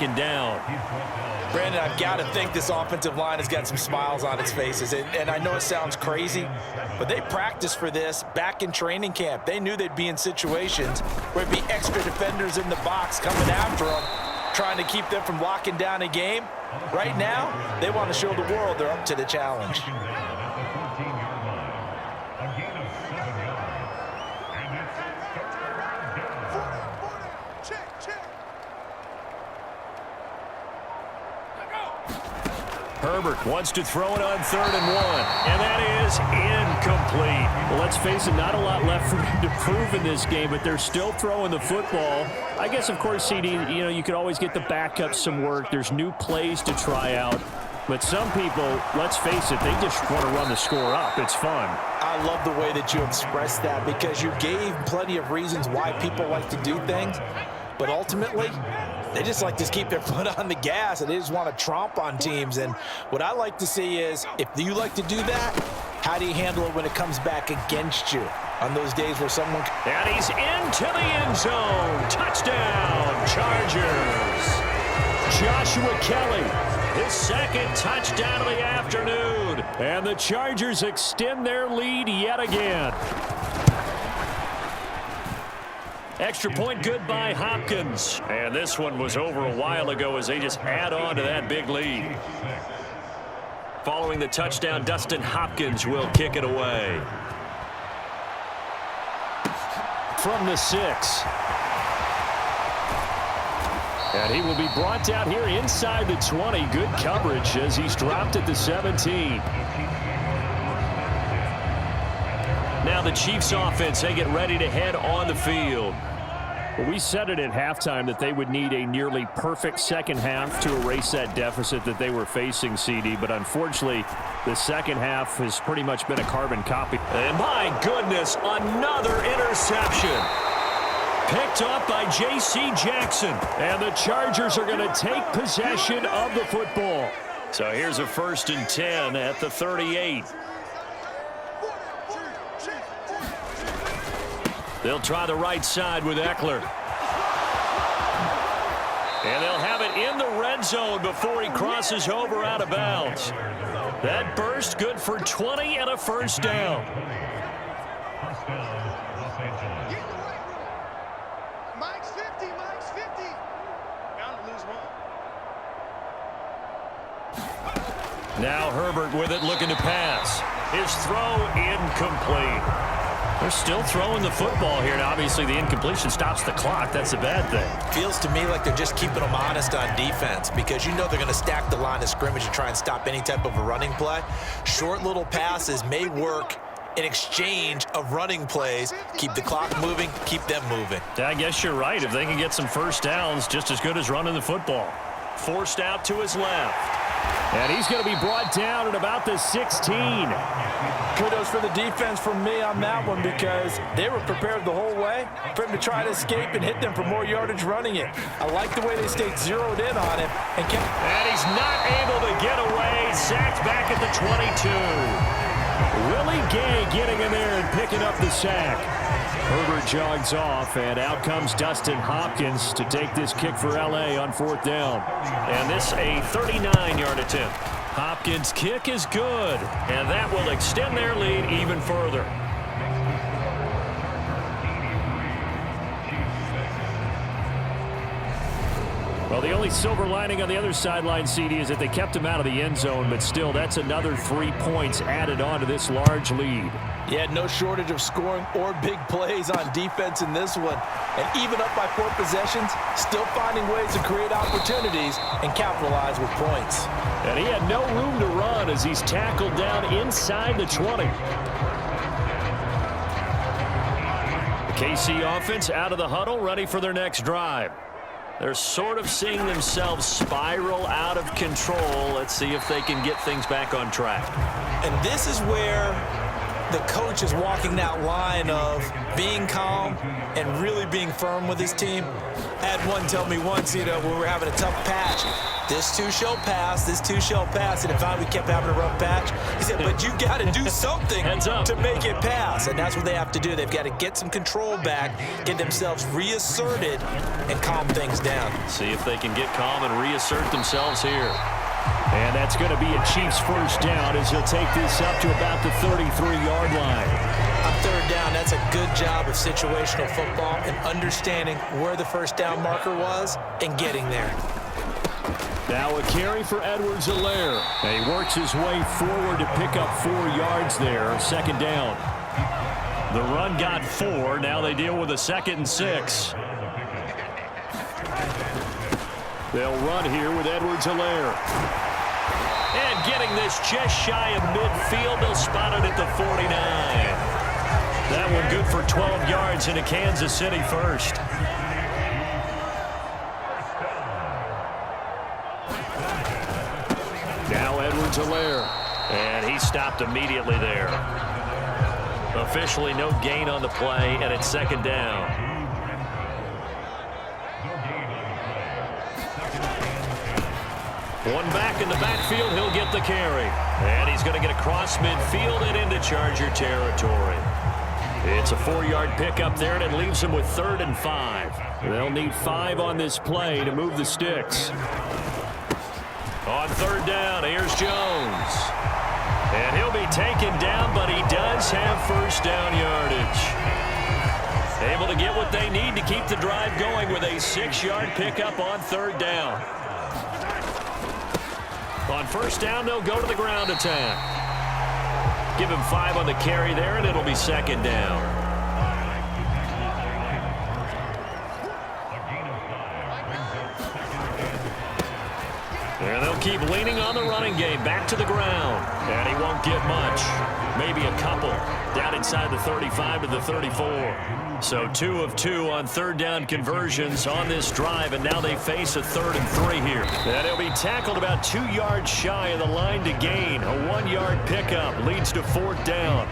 second down. Brandon, I've got to think this offensive line has got some smiles on its faces. And I know it sounds crazy, but they practiced for this back in training camp. They knew they'd be in situations where it'd be extra defenders in the box coming after them, trying to keep them from locking down a game. Right now, they want to show the world they're up to the challenge. Herbert wants to throw it on 3rd and 1, and that is incomplete. Well, let's face it, not a lot left for him to prove in this game, but they're still throwing the football. I guess, of course, CD, you could always get the backup some work. There's new plays to try out. But some people, let's face it, they just want to run the score up. It's fun. I love the way that you expressed that because you gave plenty of reasons why people like to do things. But ultimately, they just like to keep their foot on the gas, and they just want to tromp on teams. And what I like to see is, if you like to do that, how do you handle it when it comes back against you on those days where someone... And he's into the end zone. Touchdown, Chargers. Joshua Kelly, his second touchdown of the afternoon. And the Chargers extend their lead yet again. Extra point good by Hopkins. And this one was over a while ago as they just add on to that big lead. Following the touchdown, Dustin Hopkins will kick it away. From the 6. And he will be brought down here inside the 20. Good coverage as he's dropped at the 17. Now the Chiefs offense, they get ready to head on the field. Well, we said it at halftime that they would need a nearly perfect second half to erase that deficit that they were facing, CD. But unfortunately, the second half has pretty much been a carbon copy. And my goodness, another interception. Picked up by J.C. Jackson. And the Chargers are going to take possession of the football. So here's a 1st and 10 at the 38. They'll try the right side with Eckler. And they'll have it in the red zone before he crosses over out of bounds. That burst good for 20 and a first down. Mike's 50, Mike's 50. Bound to lose one. Now Herbert with it, looking to pass. His throw incomplete. They're still throwing the football here, and obviously the incompletion stops the clock. That's a bad thing. Feels to me like they're just keeping them honest on defense because you know they're going to stack the line of scrimmage and try and stop any type of a running play. Short little passes may work in exchange of running plays. Keep the clock moving, keep them moving. I guess you're right. If they can get some first downs, just as good as running the football. Forced out to his left. And he's going to be brought down at about the 16. Kudos for the defense from me on that one because they were prepared the whole way for him to try to escape and hit them for more yardage running it. I like the way they stayed zeroed in on him. And he's not able to get away. Sacked back at the 22. Willie Gay getting in there and picking up the sack. Herbert jogs off, and out comes Dustin Hopkins to take this kick for L.A. on 4th down. And this a 39-yard attempt. Hopkins' kick is good, and that will extend their lead even further. Well, the only silver lining on the other sideline, CD, is that they kept him out of the end zone, but still, that's another 3 points added on to this large lead. Yeah, no shortage of scoring or big plays on defense in this one. And even up by 4 possessions, still finding ways to create opportunities and capitalize with points. And he had no room to run as he's tackled down inside the 20. The KC offense out of the huddle, ready for their next drive. They're sort of seeing themselves spiral out of control. Let's see if they can get things back on track. And this is where the coach is walking that line of being calm and really being firm with his team. I had one tell me once, when we were having a tough patch, this too shall pass, this too shall pass, and finally we kept having a rough patch. He said, but you got to do something to make it pass, and that's what they have to do. They've got to get some control back, get themselves reasserted, and calm things down. See if they can get calm and reassert themselves here. And that's going to be a Chiefs first down as he'll take this up to about the 33-yard line. On third down, that's a good job of situational football and understanding where the first down marker was and getting there. Now a carry for Edwards-Helaire. And he works his way forward to pick up 4 yards there, second down. The run got 4. Now they deal with a 2nd and 6. They'll run here with Edwards-Helaire. And getting this just shy of midfield, they'll spot it at the 49. That one good for 12 yards into Kansas City first. Now Edwards-Helaire. And he stopped immediately there. Officially no gain on the play, and it's second down. One back in the backfield, he'll get the carry. And he's going to get across midfield and into Charger territory. It's a 4-yard pickup there, and it leaves him with 3rd and 5. They'll need 5 on this play to move the sticks. On third down, here's Jones. And he'll be taken down, but he does have first down yardage. Able to get what they need to keep the drive going with a 6-yard pickup on third down. On first down, they'll go to the ground attack. Give him 5 on the carry there, and it'll be second down. And they'll keep leaning on the running game. Back to the ground. And he won't get much. Maybe a couple. Down inside the 35 to the 34. So 2 of 2 on third down conversions on this drive, and now they face a 3rd and 3 here. And he'll be tackled about 2 yards shy of the line to gain. A 1-yard pickup leads to 4th down.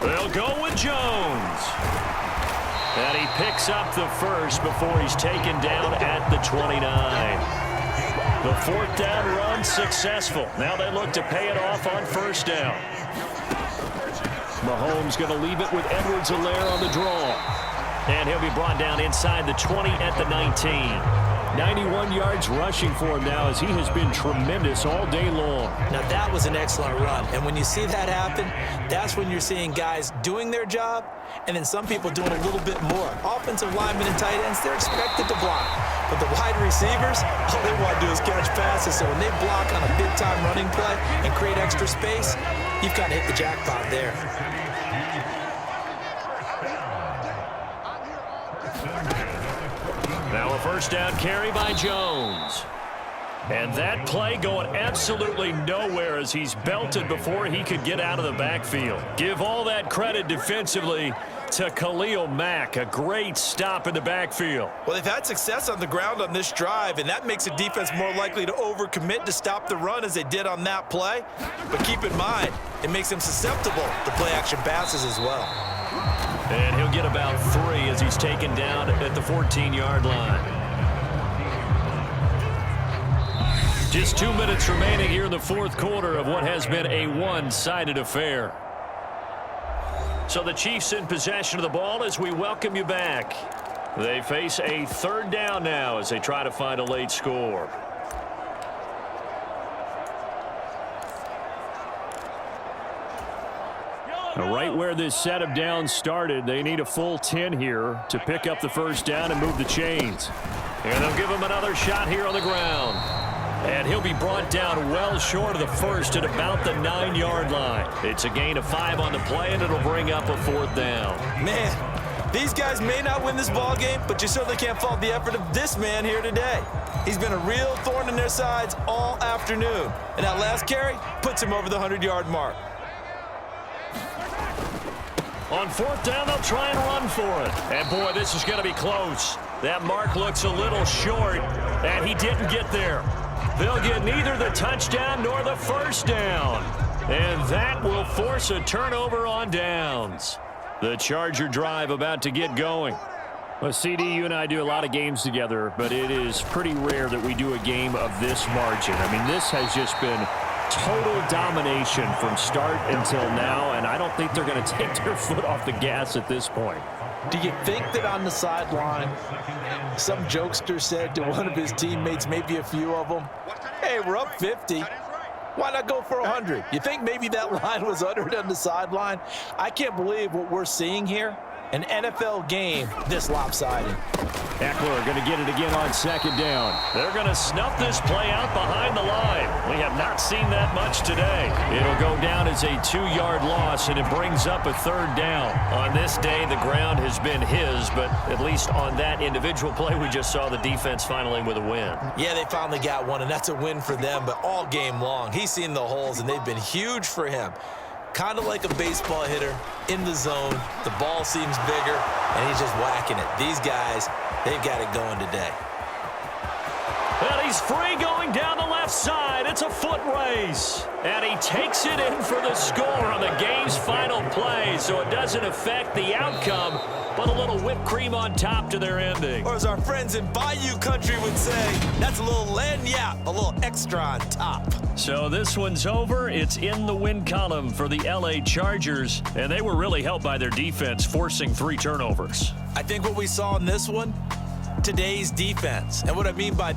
They'll go with Jones. And he picks up the first before he's taken down at the 29. The 4th down run successful. Now they look to pay it off on first down. Mahomes going to leave it with Edwards-Helaire on the draw. And he'll be brought down inside the 20 at the 19. 91 yards rushing for him now as he has been tremendous all day long. Now that was an excellent run. And when you see that happen, that's when you're seeing guys doing their job and then some people doing a little bit more. Offensive linemen and tight ends, they're expected to block. But the wide receivers, all they want to do is catch passes. So when they block on a big-time running play and create extra space, you've got to hit the jackpot there. Now a first down carry by Jones. And that play going absolutely nowhere as he's belted before he could get out of the backfield. Give all that credit defensively to Khalil Mack. A great stop in the backfield. Well, they've had success on the ground on this drive, and that makes the defense more likely to overcommit to stop the run as they did on that play. But keep in mind, it makes them susceptible to play-action passes as well. And he'll get about 3 as he's taken down at the 14-yard line. Just 2 minutes remaining here in the 4th quarter of what has been a one-sided affair. So the Chiefs in possession of the ball as we welcome you back. They face a 3rd down now as they try to find a late score. Right where this set of downs started, they need a full 10 here to pick up the first down and move the chains. And they'll give him another shot here on the ground. And he'll be brought down well short of the first at about the 9-yard line. It's a gain of 5 on the play, and it'll bring up a 4th down. Man, these guys may not win this ball game, but you certainly can't fault the effort of this man here today. He's been a real thorn in their sides all afternoon. And that last carry puts him over the 100-yard mark. On 4th down, they'll try and run for it. And, boy, this is going to be close. That mark looks a little short, and he didn't get there. They'll get neither the touchdown nor the first down. And that will force a turnover on downs. The Charger drive about to get going. Well, CD, you and I do a lot of games together, but it is pretty rare that we do a game of this margin. I mean, this has just been total domination from start until now, and I don't think they're going to take their foot off the gas at this point. Do you think that on the sideline, some jokester said to one of his teammates, maybe a few of them, hey, we're up 50. Why not go for 100? You think maybe that line was uttered on the sideline? I can't believe what we're seeing here. An NFL game this lopsided. Eckler going to get it again on second down. They're going to snuff this play out behind the line. We have not seen that much today. It'll go down as a 2-yard loss, and it brings up a third down. On this day, the ground has been his, but at least on that individual play, we just saw the defense finally with a win. Yeah, they finally got one, and that's a win for them, but all game long, he's seen the holes, and they've been huge for him. Kind of like a baseball hitter in the zone. The ball seems bigger, and he's just whacking it. These guys, they've got it going today. And he's free going down the left side. It's a foot race. And he takes it in for the score on the game's final play, so it doesn't affect the outcome, but a little whipped cream on top to their ending. Or as our friends in Bayou Country would say, that's a little lagniappe, a little extra on top. So this one's over. It's in the win column for the LA Chargers, and they were really helped by their defense, forcing 3 turnovers. I think what we saw in this one, today's defense. And what I mean by...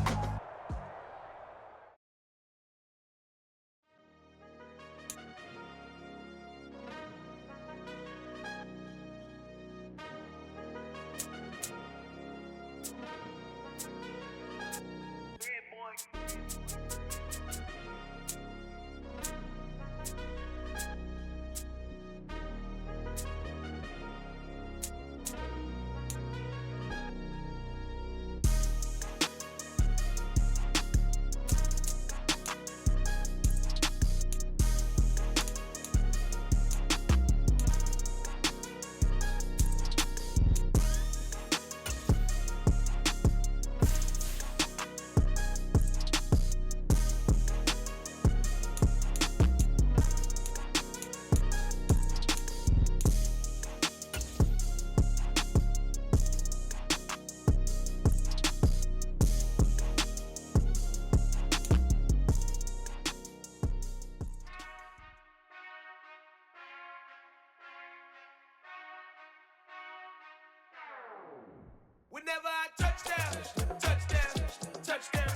Whenever I touchdown, touchdown, touchdown.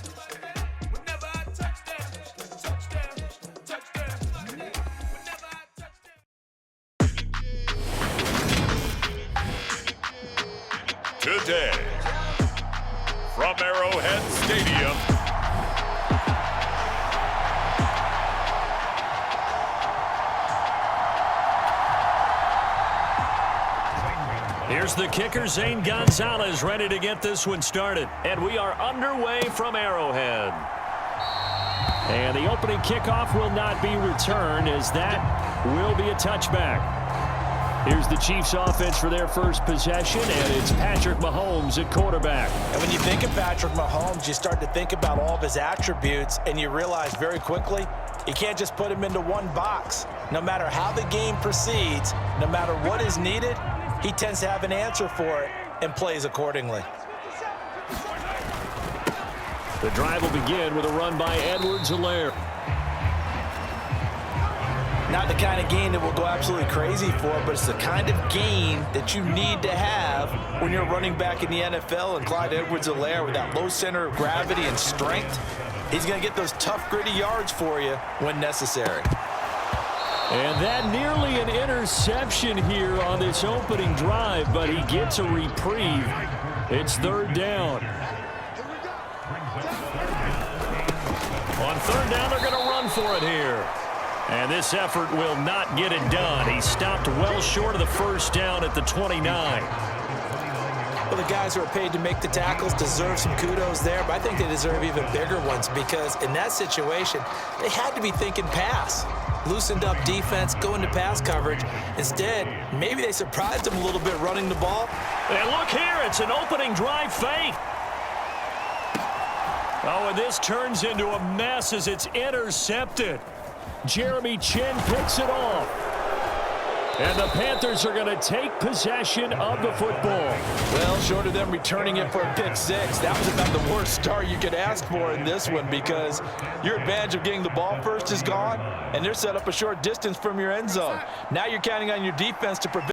Whenever I touchdown, touchdown, touchdown. Whenever I touchdown. Today, from Arrowhead Stadium, here's the kicker, Zane Gonzalez, ready to get this one started. And we are underway from Arrowhead. And the opening kickoff will not be returned, as that will be a touchback. Here's the Chiefs offense for their first possession, and it's Patrick Mahomes at quarterback. And when you think of Patrick Mahomes, you start to think about all of his attributes, and you realize very quickly, you can't just put him into one box. No matter how the game proceeds, no matter what is needed, he tends to have an answer for it and plays accordingly. The drive will begin with a run by Edwards-Helaire. Not the kind of gain that we'll go absolutely crazy for, but it's the kind of gain that you need to have when you're running back in the NFL. And Clyde Edwards-Helaire, with that low center of gravity and strength, he's going to get those tough, gritty yards for you when necessary. And that nearly an interception here on this opening drive, but he gets a reprieve. It's third down. On third down, they're going to run for it here. And this effort will not get it done. He stopped well short of the first down at the 29. Well, the guys who are paid to make the tackles deserve some kudos there, but I think they deserve even bigger ones, because in that situation, they had to be thinking pass. loosened up defense, go into pass coverage. Instead, maybe they surprised him a little bit running the ball. And look here, it's an opening drive fake. Oh, and this turns into a mess as it's intercepted. Jeremy Chin picks it off. And the Panthers are going to take possession of the football. Well, short of them returning it for a pick six, that was about the worst start you could ask for in this one, because your advantage of getting the ball first is gone, and they're set up a short distance from your end zone. Now you're counting on your defense to prevent